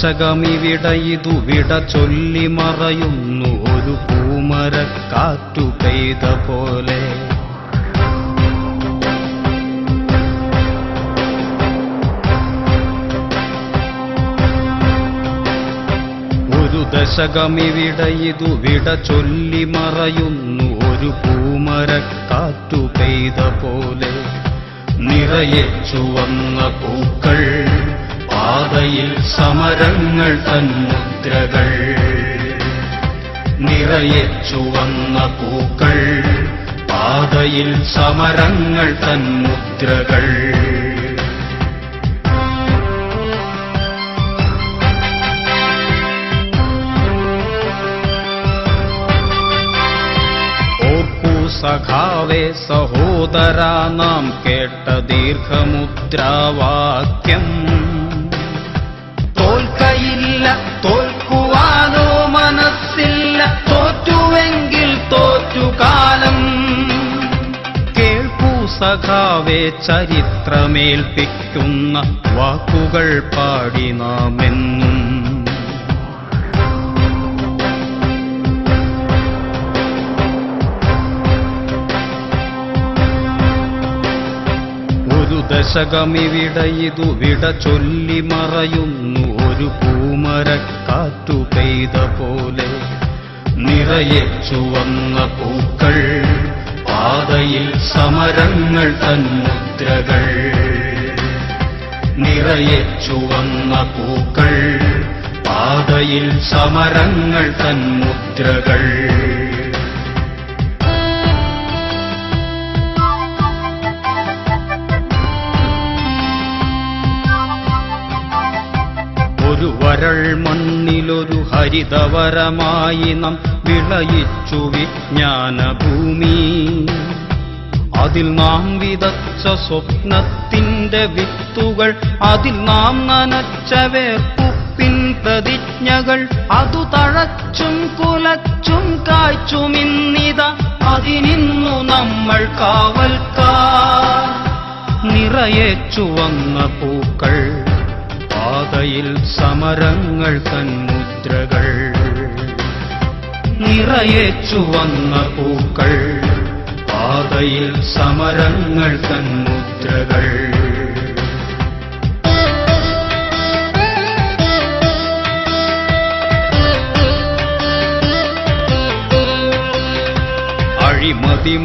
ദശകമിവിടയിതു വിട ചൊല്ലി മറയുന്നു ഒരു പൂമരക്കാറ്റു പെയ്ത പോലെ. ഒരു ദശകമിവിടയിതു വിട ചൊല്ലി മറയുന്നു ഒരു പൂമരക്കാറ്റു പെയ്ത പോലെ. നിറയെ ചുവന്ന പൂക്കൾ, പാതയിൽ സമരങ്ങൾ തന്മുദ്രകൾ. നിറയെ ചുവന്ന പൂക്കൾ, പാതയിൽ സമരങ്ങൾ തന്മുദ്രകൾ. സഖാവേ സഹോദരാ നാം കേട്ട ദീർഘമുദ്രാവാക്യം. തോൽക്കയില്ല, തോൽക്കുവാനോ മനസ്സില്ല, തോറ്റുവെങ്കിൽ തോറ്റുകാലം. കേൾക്കൂ സഖാവേ ചരിത്രമേൽപ്പിക്കുന്ന വാക്കുകൾ പാടി നാമെന്നും. ദശകമിവിടയിതു വിട ചൊല്ലി മറയുന്നു ഒരു പൂമരക്കാറ്റു പെയ്ത പോലെ. നിറയെ ചുവന്ന പൂക്കൾ, പാതയിൽ സമരങ്ങൾ തന്മുദ്രകൾ. നിറയെ ചുവന്ന പൂക്കൾ, പാതയിൽ സമരങ്ങൾ തന്മുദ്രകൾ. ഒരു വരൾ മണ്ണിലൊരു ഹരിതവരമായി നാം വിളയിച്ചു വിജ്ഞാനഭൂമി. അതിൽ നാം വിതച്ച സ്വപ്നത്തിന്റെ വിത്തുകൾ, അതിൽ നാം നനച്ച വേർപ്പുപ്പിൻ പ്രതിജ്ഞകൾ. അതു തഴച്ചും കുലച്ചും കായ്ച്ചുമിന്നിത അതിനിന്നു നമ്മൾ കാവൽക്കാർ. നിറയെ ചുവന്ന പൂക്കൾ, പാതയിൽ സമരങ്ങൾ തന്മുദ്രകൾ. നിറയെ ചുവന്ന പൂക്കൾ, പാതയിൽ സമരങ്ങൾ തന്മുദ്രകൾ. അഴിമതി